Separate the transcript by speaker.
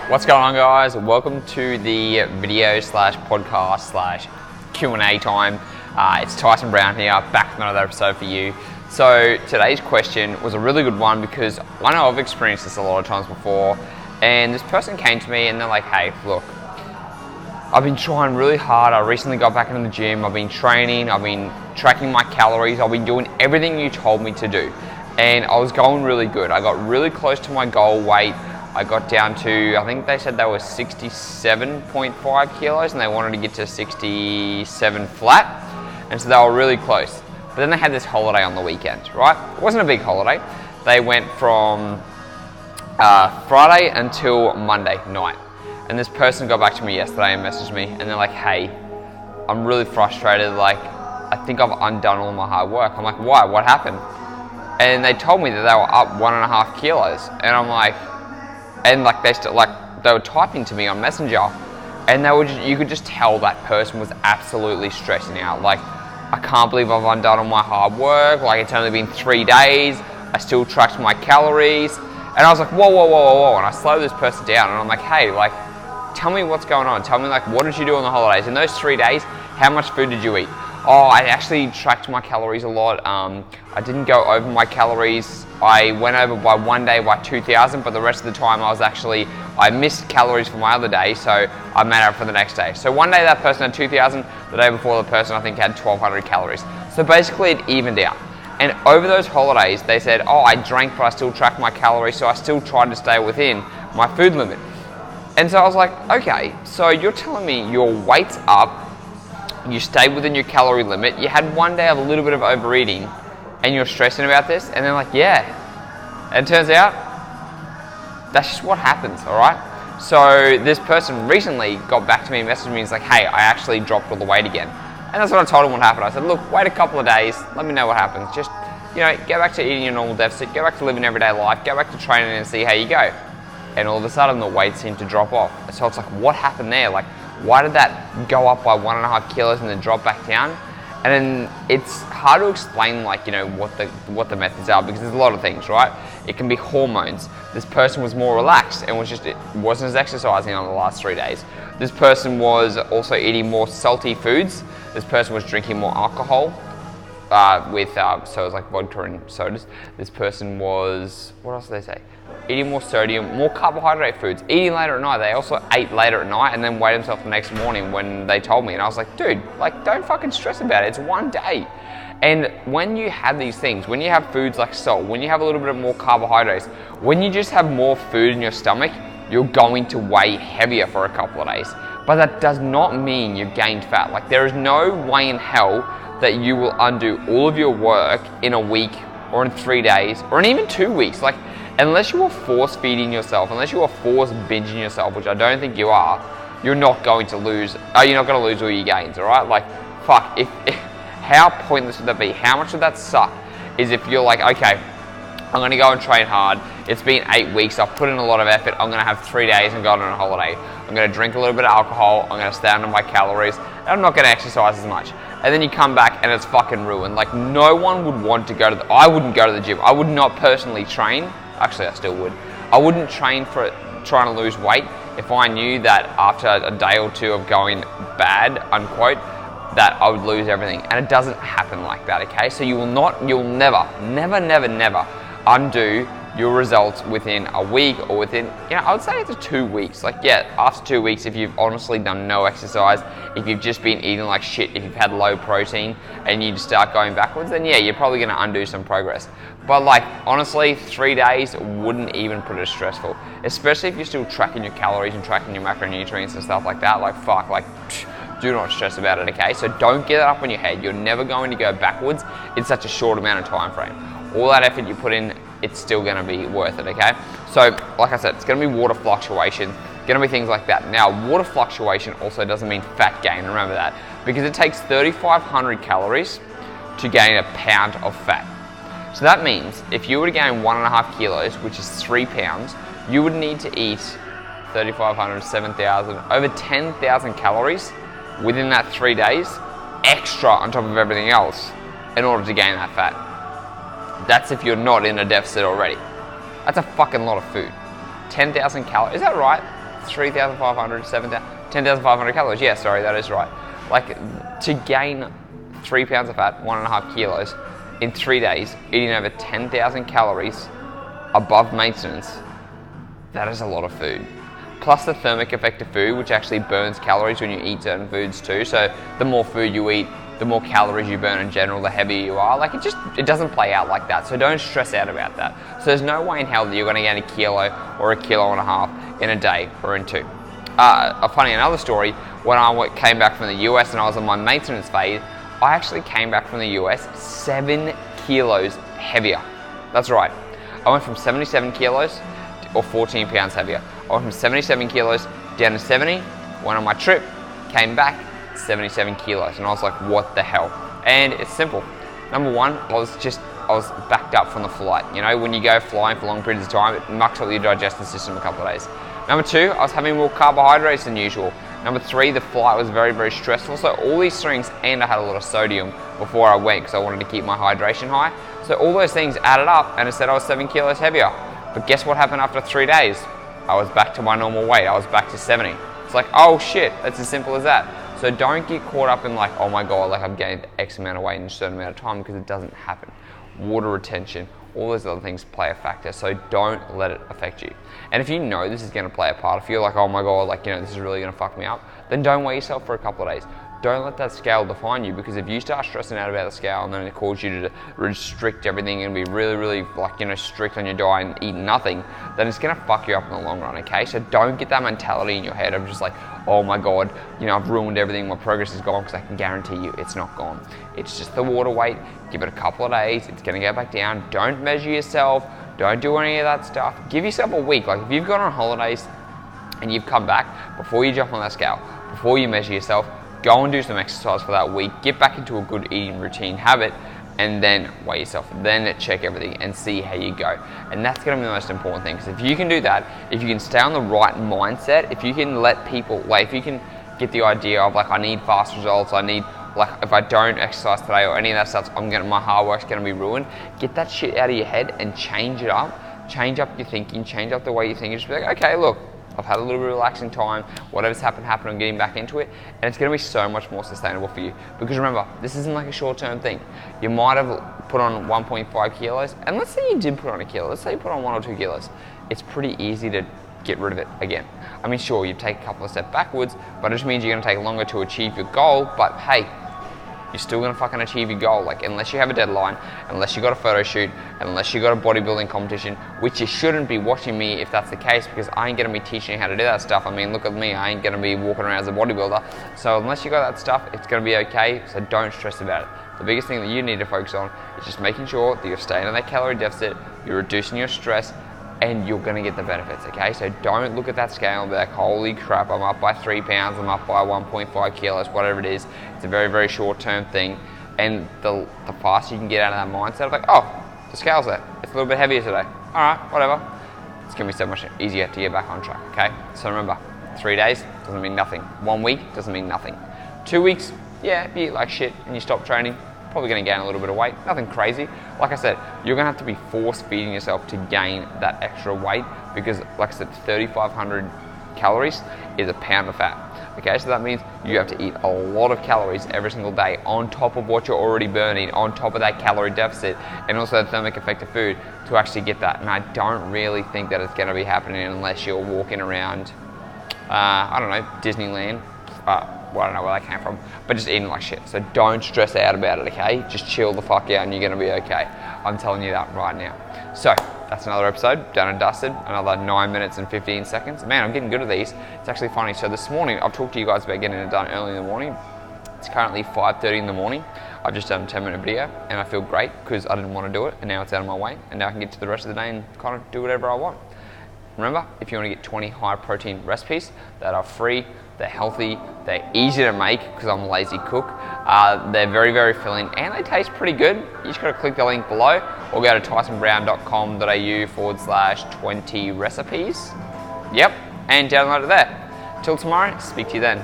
Speaker 1: What's going on, guys? Welcome to the video slash podcast slash Q&A time. It's Tyson Brown here, back with another episode for you. So today's question was a really good one because I know I've experienced this a lot of times before, and this person came to me and they're like, hey, look, I've been trying really hard. I recently got back into the gym. I've been training. I've been tracking my calories. I've been doing everything you told me to do. And I was going really good. I got really close to my goal weight. I got down to, I think they said they were 67.5 kilos and they wanted to get to 67 flat. And so they were really close. But then they had this holiday on the weekend, right? It wasn't a big holiday. They went from Friday until Monday night. And this person got back to me yesterday and messaged me and they're like, hey, I'm really frustrated. Like, I think I've undone all my hard work. I'm like, why? What happened? And they told me that they were up 1.5 kilos. And I'm like, and like they were typing to me on Messenger, and they were you could just tell that person was absolutely stressing out. Like, I can't believe I've undone all my hard work. Like, it's only been 3 days. I still tracked my calories. And I was like, whoa. And I slowed this person down and I'm like, hey, like, tell me what's going on. Tell me, like, what did you do on the holidays? In those 3 days, how much food did you eat? Oh, I actually tracked my calories a lot. I didn't go over my calories. I went over by one day by 2,000, but the rest of the time I missed calories for my other day, so I made up for the next day. So one day that person had 2,000, the day before the person I think had 1,200 calories. So basically it evened out. And over those holidays, they said, oh, I drank, but I still tracked my calories, so I still tried to stay within my food limit. And so I was like, okay, so you're telling me your weight's up, you stayed within your calorie limit, you had one day of a little bit of overeating, and you're stressing about this? And they're like, yeah. And it turns out, that's just what happens, all right? So this person recently got back to me and messaged me and was like, hey, I actually dropped all the weight again. And that's what I told him what happened. I said, look, wait a couple of days, let me know what happens. Just, go back to eating your normal deficit, go back to living everyday life, go back to training and see how you go. And all of a sudden, the weight seemed to drop off. So it's like, what happened there? Like, why did that go up by 1.5 kilos and then drop back down? And then it's hard to explain, like, what the methods are, because there's a lot of things, right? It can be hormones. This person was more relaxed and wasn't as exercising on the last 3 days. This person was also eating more salty foods. This person was drinking more alcohol so it was like vodka and sodas. This person was, what else did they say? Eating more sodium, more carbohydrate foods, eating later at night. They also ate later at night and then weighed themselves the next morning when they told me. And I was like, dude, like, don't fucking stress about it. It's one day. And when you have these things, when you have foods like salt, when you have a little bit more carbohydrates, when you just have more food in your stomach, you're going to weigh heavier for a couple of days. But that does not mean you've gained fat. Like, there is no way in hell that you will undo all of your work in a week or in 3 days or in even 2 weeks. Like, unless you are force feeding yourself, unless you are force binging yourself, which I don't think you are, you're not going to lose all your gains, all right? Like, fuck, how pointless would that be? How much would that suck? Is if you're like, okay, I'm gonna go and train hard. It's been 8 weeks, I've put in a lot of effort, I'm gonna have 3 days and go on a holiday. I'm gonna drink a little bit of alcohol, I'm gonna stay under my calories, and I'm not gonna exercise as much. And then you come back and it's fucking ruined. Like, no one would want to go to I wouldn't go to the gym. I would not personally train. Actually, I still would. I wouldn't train for trying to lose weight if I knew that after a day or two of going bad, unquote, that I would lose everything. And it doesn't happen like that, okay? So you'll never undo your results within a week or within, I would say after 2 weeks. Like, yeah, after 2 weeks, if you've honestly done no exercise, if you've just been eating like shit, if you've had low protein and you just start going backwards, then yeah, you're probably gonna undo some progress. But like, honestly, 3 days wouldn't even put it as stressful, especially if you're still tracking your calories and tracking your macronutrients and stuff like that. Like, fuck, like, do not stress about it, okay? So don't get that up in your head. You're never going to go backwards in such a short amount of time frame. All that effort you put in, it's still gonna be worth it, okay? So, like I said, it's gonna be water fluctuation, gonna be things like that. Now, water fluctuation also doesn't mean fat gain, remember that, because it takes 3,500 calories to gain a pound of fat. So that means if you were to gain 1.5 kilos, which is 3 pounds, you would need to eat 3,500, 7,000, over 10,000 calories within that 3 days, extra on top of everything else, in order to gain that fat. That's if you're not in a deficit already. That's a fucking lot of food. 10,000 calories, is that right? 3,500, 10,500 calories. Yeah, sorry, that is right. Like, to gain 3 pounds of fat, 1.5 kilos, in 3 days, eating over 10,000 calories above maintenance, that is a lot of food. Plus the thermic effect of food, which actually burns calories when you eat certain foods too. So the more food you eat, the more calories you burn in general, the heavier you are. Like, it doesn't play out like that. So don't stress out about that. So there's no way in hell that you're gonna gain a kilo or 1.5 kilos in a day or in 2. Another story, when I came back from the US and I was on my maintenance phase, I actually came back from the US 7 kilos heavier. That's right. I went from 77 kilos or 14 pounds heavier. I went from 77 kilos down to 70, went on my trip, came back 77 kilos, and I was like, what the hell? And it's simple. Number one, I was backed up from the flight. You know, when you go flying for long periods of time, it mucks up your digestive system a couple of days. Number two, I was having more carbohydrates than usual. Number three, the flight was very, very stressful. So all these things, and I had a lot of sodium before I went because I wanted to keep my hydration high. So all those things added up, and it said I was 7 kilos heavier. But guess what happened after 3 days? I was back to my normal weight. I was back to 70. It's like, oh shit, that's as simple as that. So don't get caught up in like, oh my God, like I've gained X amount of weight in a certain amount of time, because it doesn't happen. Water retention, all those other things play a factor. So don't let it affect you. And if you know this is gonna play a part, if you're like, oh my God, like, you know, this is really gonna fuck me up, then don't weigh yourself for a couple of days. Don't let that scale define you, because if you start stressing out about the scale and then it causes you to restrict everything and be really, really like, you know, strict on your diet and eat nothing, then it's gonna fuck you up in the long run, okay? So don't get that mentality in your head of just like, oh my God, you know, I've ruined everything, my progress is gone, because I can guarantee you it's not gone. It's just the water weight. Give it a couple of days, it's gonna go back down. Don't measure yourself, don't do any of that stuff. Give yourself a week. Like if you've gone on holidays and you've come back, before you jump on that scale, before you measure yourself, go and do some exercise for that week, get back into a good eating routine habit, and then weigh yourself, then check everything and see how you go. And that's gonna be the most important thing, because if you can do that, if you can stay on the right mindset, if you can let people, like if you can get the idea of like, I need fast results, I need, like if I don't exercise today or any of that stuff, my hard work's gonna be ruined. Get that shit out of your head and change it up, change up your thinking, change up the way you think. Just be like, okay, look, I've had a little bit of relaxing time, whatever's happened, I'm getting back into it, and it's gonna be so much more sustainable for you. Because remember, this isn't like a short-term thing. You might have put on 1.5 kilos, and let's say you did put on a kilo, let's say you put on 1 or 2 kilos, it's pretty easy to get rid of it again. I mean, sure, you take a couple of steps backwards, but it just means you're gonna take longer to achieve your goal, but hey, you're still gonna fucking achieve your goal. Like, unless you have a deadline, unless you got a photo shoot, unless you got a bodybuilding competition, which you shouldn't be watching me if that's the case, because I ain't gonna be teaching you how to do that stuff. I mean, look at me, I ain't gonna be walking around as a bodybuilder. So unless you got that stuff, it's gonna be okay, so don't stress about it. The biggest thing that you need to focus on is just making sure that you're staying in that calorie deficit, you're reducing your stress, and you're gonna get the benefits, okay? So don't look at that scale and be like, holy crap, I'm up by 3 pounds, I'm up by 1.5 kilos, whatever it is. It's a very, very short-term thing. And the faster you can get out of that mindset of like, oh, the scale's there, it's a little bit heavier today. All right, whatever. It's gonna be so much easier to get back on track, okay? So remember, 3 days doesn't mean nothing. 1 week doesn't mean nothing. 2 weeks, yeah, if you eat like shit and you stop training, probably gonna gain a little bit of weight, nothing crazy. Like I said, you're gonna have to be force feeding yourself to gain that extra weight, because like I said, 3,500 calories is a pound of fat. Okay, so that means you have to eat a lot of calories every single day on top of what you're already burning, on top of that calorie deficit, and also the thermic effect of food to actually get that. And I don't really think that it's gonna be happening unless you're walking around, I don't know, Disneyland. Well, I don't know where that came from, but just eating like shit. So don't stress out about it, okay? Just chill the fuck out and you're gonna be okay. I'm telling you that right now. So that's another episode, done and dusted. Another 9 minutes and 15 seconds. Man, I'm getting good at these. It's actually funny. So this morning, I've talked to you guys about getting it done early in the morning. It's currently 5:30 in the morning. I've just done a 10-minute video and I feel great because I didn't want to do it, and now it's out of my way, and now I can get to the rest of the day and kind of do whatever I want. Remember, if you want to get 20 high protein recipes that are free, they're healthy, they're easy to make because I'm a lazy cook, they're very, very filling, and they taste pretty good. You just got to click the link below or go to tysonbrown.com.au/20 recipes. Yep, and download it there. Till tomorrow, speak to you then.